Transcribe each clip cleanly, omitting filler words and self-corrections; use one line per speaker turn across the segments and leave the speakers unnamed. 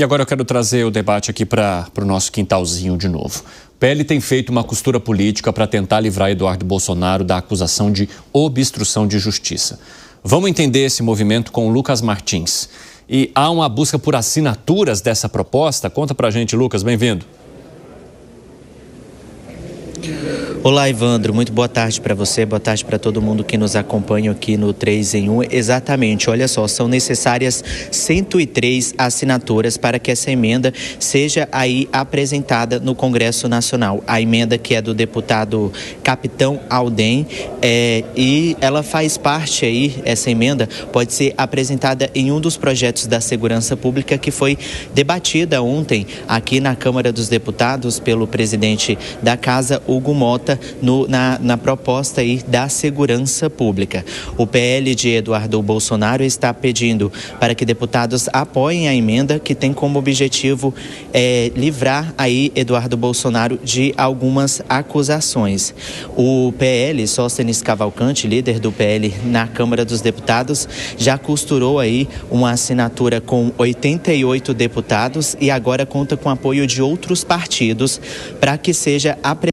E agora eu quero trazer o debate aqui para o nosso quintalzinho de novo. O PL tem feito uma costura política para tentar livrar Eduardo Bolsonaro da acusação de obstrução de justiça. Vamos entender esse movimento com o Lucas Martins. E há uma busca por assinaturas dessa proposta? Conta pra gente, Lucas, bem-vindo.
Olá, Evandro, muito boa tarde para você, boa tarde para todo mundo que nos acompanha aqui no 3 em 1. Exatamente, olha só, são necessárias 103 assinaturas para que essa emenda seja aí apresentada no Congresso Nacional. A emenda que é do deputado Capitão Aldem, e ela faz parte aí, essa emenda pode ser apresentada em um dos projetos da Segurança Pública que foi debatida ontem aqui na Câmara dos Deputados pelo presidente da Casa, Hugo Mota, na proposta aí da Segurança Pública. O PL de Eduardo Bolsonaro está pedindo para que deputados apoiem a emenda que tem como objetivo livrar aí Eduardo Bolsonaro de algumas acusações. O PL, Sóstenes Cavalcante, líder do PL na Câmara dos Deputados, já costurou aí uma assinatura com 88 deputados e agora conta com apoio de outros partidos para que seja apresentada.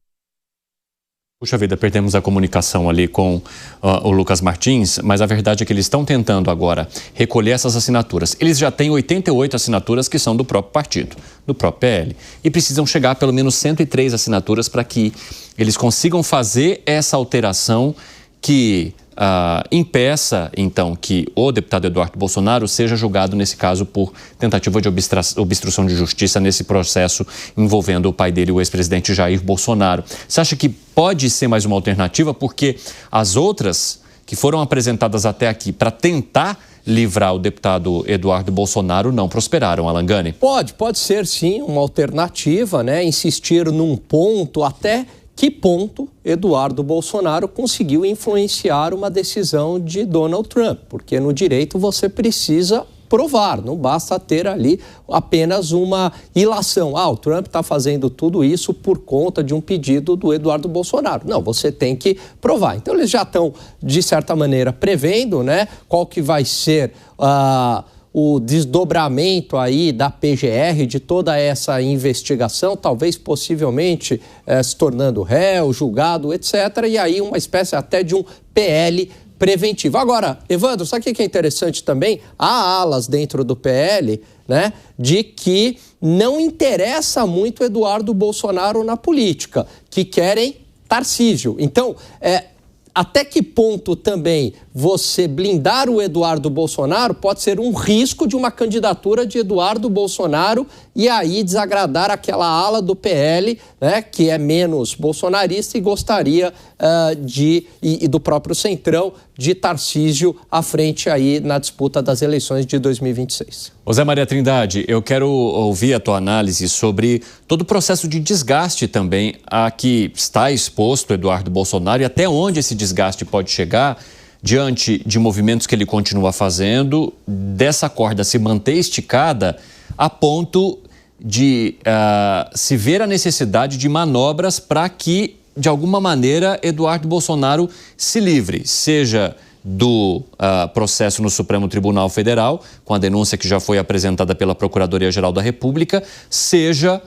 Puxa vida, perdemos a comunicação ali com o Lucas Martins, mas a verdade é que eles estão tentando agora recolher essas assinaturas. Eles já têm 88 assinaturas que são do próprio partido, do próprio PL, e precisam chegar a pelo menos 103 assinaturas para que eles consigam fazer essa alteração que impeça, então, que o deputado Eduardo Bolsonaro seja julgado, nesse caso, por tentativa de obstrução de justiça nesse processo envolvendo o pai dele, o ex-presidente Jair Bolsonaro. Você acha que pode ser mais uma alternativa? Porque as outras que foram apresentadas até aqui para tentar livrar o deputado Eduardo Bolsonaro não prosperaram, Alan Gani?
Pode ser sim uma alternativa, né? Insistir num ponto até que ponto Eduardo Bolsonaro conseguiu influenciar uma decisão de Donald Trump, porque no direito você precisa provar, não basta ter ali apenas uma ilação. O Trump está fazendo tudo isso por conta de um pedido do Eduardo Bolsonaro. Não, você tem que provar. Então eles já estão, de certa maneira, prevendo, né, qual que vai ser o desdobramento aí da PGR, de toda essa investigação, talvez possivelmente se tornando réu, julgado, etc. E aí uma espécie até de um PL preventivo. Agora, Evandro, sabe o que é interessante também? Há alas dentro do PL, né, de que não interessa muito Eduardo Bolsonaro na política, que querem Tarcísio. Então, até que ponto também você blindar o Eduardo Bolsonaro pode ser um risco de uma candidatura de Eduardo Bolsonaro e aí desagradar aquela ala do PL, né, que é menos bolsonarista e gostaria e do próprio Centrão de Tarcísio à frente aí na disputa das eleições de 2026.
José Maria Trindade, eu quero ouvir a tua análise sobre todo o processo de desgaste também a que está exposto Eduardo Bolsonaro e até onde esse desgaste pode chegar diante de movimentos que ele continua fazendo, dessa corda se manter esticada a ponto de se ver a necessidade de manobras para que, de alguma maneira, Eduardo Bolsonaro se livre, seja do processo no Supremo Tribunal Federal, com a denúncia que já foi apresentada pela Procuradoria-Geral da República, seja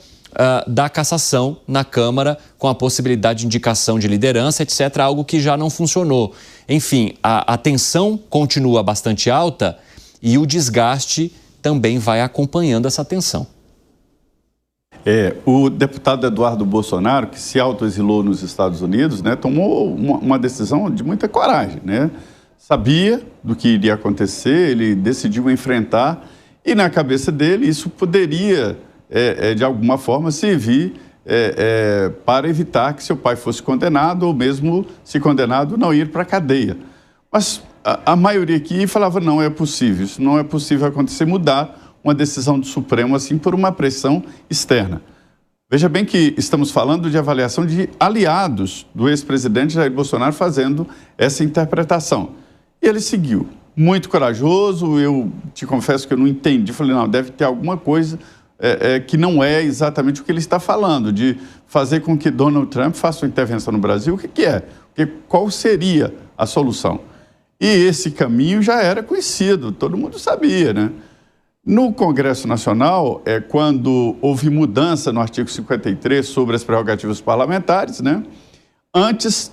da cassação na Câmara, com a possibilidade de indicação de liderança, etc., algo que já não funcionou. Enfim, a tensão continua bastante alta e o desgaste também vai acompanhando essa tensão.
O deputado Eduardo Bolsonaro, que se autoexilou nos Estados Unidos, né, tomou uma decisão de muita coragem, né? Sabia do que iria acontecer, ele decidiu enfrentar e na cabeça dele isso poderia, de alguma forma, servir para evitar que seu pai fosse condenado ou mesmo, se condenado, não ir para a cadeia. Mas a maioria aqui falava, não é possível, isso não é possível acontecer, mudar uma decisão do Supremo assim por uma pressão externa. Veja bem que estamos falando de avaliação de aliados do ex-presidente Jair Bolsonaro fazendo essa interpretação. E ele seguiu, muito corajoso, eu te confesso que eu não entendi, falei, não, deve ter alguma coisa que não é exatamente o que ele está falando, de fazer com que Donald Trump faça uma intervenção no Brasil, o que é? Qual seria a solução? E esse caminho já era conhecido, todo mundo sabia, né? No Congresso Nacional, quando houve mudança no artigo 53 sobre as prerrogativas parlamentares, né? Antes,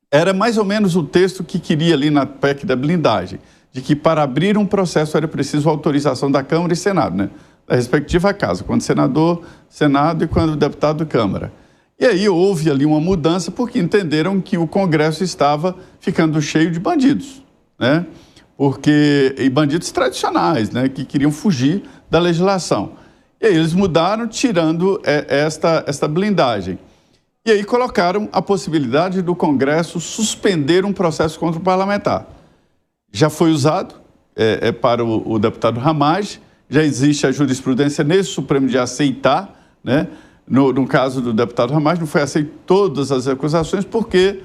era mais ou menos o texto que queria ali na PEC da blindagem, de que para abrir um processo era preciso autorização da Câmara e Senado, né? Da respectiva casa, quando senador, Senado e quando deputado, Câmara. E aí houve ali uma mudança porque entenderam que o Congresso estava ficando cheio de bandidos, né? E bandidos tradicionais, né, que queriam fugir da legislação. E aí eles mudaram, tirando esta blindagem. E aí colocaram a possibilidade do Congresso suspender um processo contra o parlamentar. Já foi usado para o deputado Ramage, já existe a jurisprudência nesse Supremo de aceitar, né? No caso do deputado Ramage, não foi aceito todas as acusações, porque,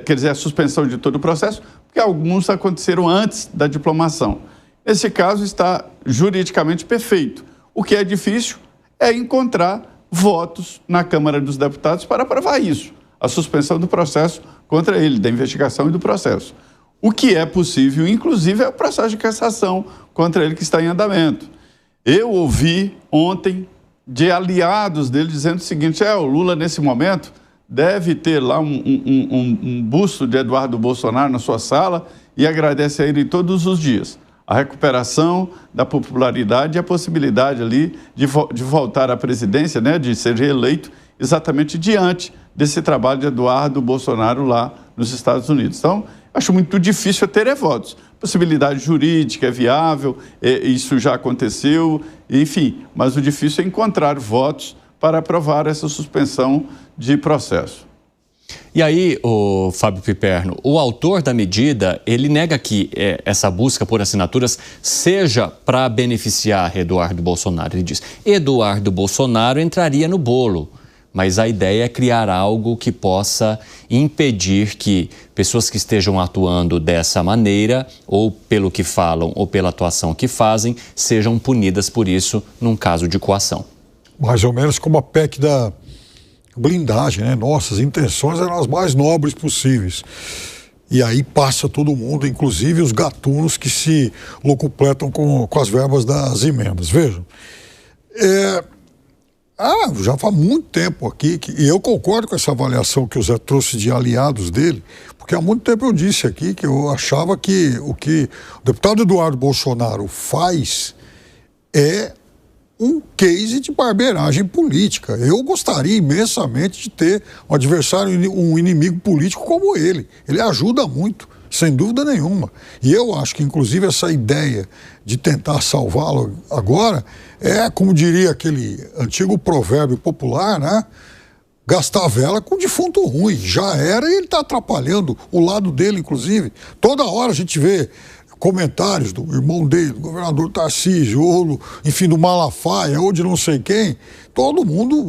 quer dizer, a suspensão de todo o processo, porque alguns aconteceram antes da diplomação. Nesse caso, está juridicamente perfeito. O que é difícil é encontrar votos na Câmara dos Deputados para aprovar isso, a suspensão do processo contra ele, da investigação e do processo. O que é possível, inclusive, é o processo de cassação contra ele que está em andamento. Eu ouvi ontem de aliados dele dizendo o seguinte: o Lula, nesse momento, deve ter lá um busto de Eduardo Bolsonaro na sua sala e agradece a ele todos os dias. A recuperação da popularidade e a possibilidade ali de voltar à presidência, né, de ser reeleito exatamente diante desse trabalho de Eduardo Bolsonaro lá nos Estados Unidos. Então, acho muito difícil ter votos. Possibilidade jurídica é viável, isso já aconteceu, enfim, mas o difícil é encontrar votos para aprovar essa suspensão de processo.
E aí, o Fábio Piperno, o autor da medida, ele nega que essa busca por assinaturas seja para beneficiar Eduardo Bolsonaro. Ele diz: Eduardo Bolsonaro entraria no bolo, mas a ideia é criar algo que possa impedir que pessoas que estejam atuando dessa maneira, ou pelo que falam, ou pela atuação que fazem, sejam punidas por isso num caso de coação.
Mais ou menos como a PEC da blindagem, né? Nossas intenções eram as mais nobres possíveis. E aí passa todo mundo, inclusive os gatunos que se locupletam com as verbas das emendas. Vejam, já faz muito tempo aqui, e eu concordo com essa avaliação que o Zé trouxe de aliados dele, porque há muito tempo eu disse aqui que eu achava que o deputado Eduardo Bolsonaro faz é um case de barbeiragem política. Eu gostaria imensamente de ter um adversário, um inimigo político como ele. Ele ajuda muito, sem dúvida nenhuma. E eu acho que, inclusive, essa ideia de tentar salvá-lo agora como diria aquele antigo provérbio popular, né? Gastar vela com defunto ruim. Já era e ele está atrapalhando o lado dele, inclusive. Toda hora a gente vê comentários do irmão dele, do governador Tarcísio, ou, enfim, do Malafaia, ou de não sei quem. Todo mundo,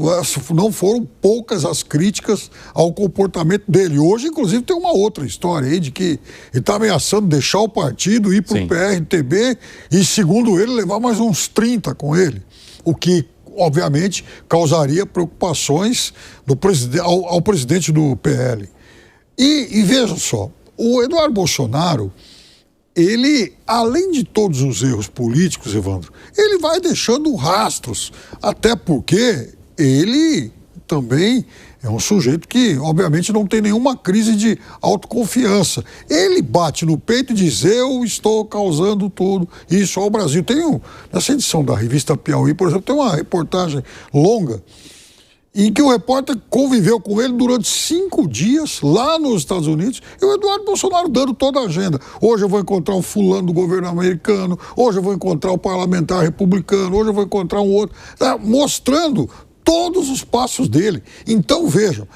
não foram poucas as críticas ao comportamento dele. Hoje, inclusive, tem uma outra história aí de que ele está ameaçando deixar o partido, ir para o PRTB e, segundo ele, levar mais uns 30 com ele. O que, obviamente, causaria preocupações ao presidente do PL. E vejam só, o Eduardo Bolsonaro, ele, além de todos os erros políticos, Evandro, ele vai deixando rastros, até porque ele também é um sujeito que, obviamente, não tem nenhuma crise de autoconfiança. Ele bate no peito e diz: eu estou causando tudo isso ao Brasil. Nessa edição da revista Piauí, por exemplo, tem uma reportagem longa em que o repórter conviveu com ele durante 5 dias lá nos Estados Unidos, e o Eduardo Bolsonaro dando toda a agenda. Hoje eu vou encontrar um fulano do governo americano, hoje eu vou encontrar um parlamentar republicano, hoje eu vou encontrar um outro, mostrando todos os passos dele. Então, vejam,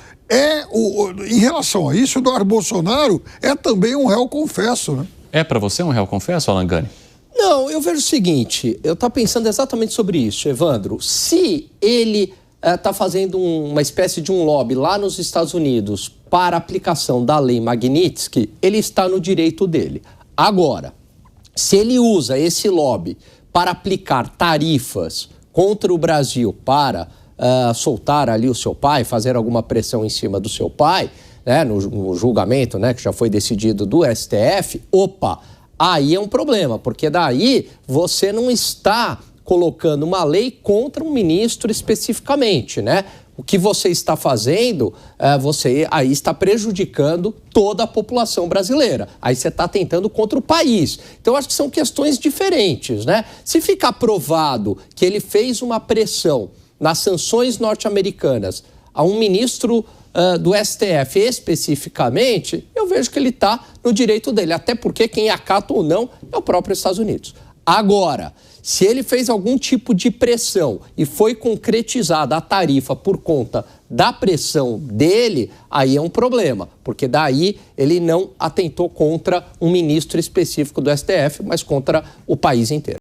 em relação a isso, o Eduardo Bolsonaro é também um réu confesso, né?
É para você um réu confesso, Alan Gani?
Não, eu vejo o seguinte, eu estou pensando exatamente sobre isso, Evandro. Se ele está fazendo uma espécie de um lobby lá nos Estados Unidos para a aplicação da lei Magnitsky, ele está no direito dele. Agora, se ele usa esse lobby para aplicar tarifas contra o Brasil para soltar ali o seu pai, fazer alguma pressão em cima do seu pai, né, no julgamento, né, que já foi decidido do STF, aí é um problema, porque daí você não está colocando uma lei contra um ministro especificamente, né? O que você está fazendo, você aí está prejudicando toda a população brasileira. Aí você está tentando contra o país. Então, eu acho que são questões diferentes, né? Se ficar provado que ele fez uma pressão nas sanções norte-americanas a um ministro do STF especificamente, eu vejo que ele está no direito dele, até porque quem acata ou não é o próprio Estados Unidos. Agora, se ele fez algum tipo de pressão e foi concretizada a tarifa por conta da pressão dele, aí é um problema, porque daí ele não atentou contra um ministro específico do STF, mas contra o país inteiro.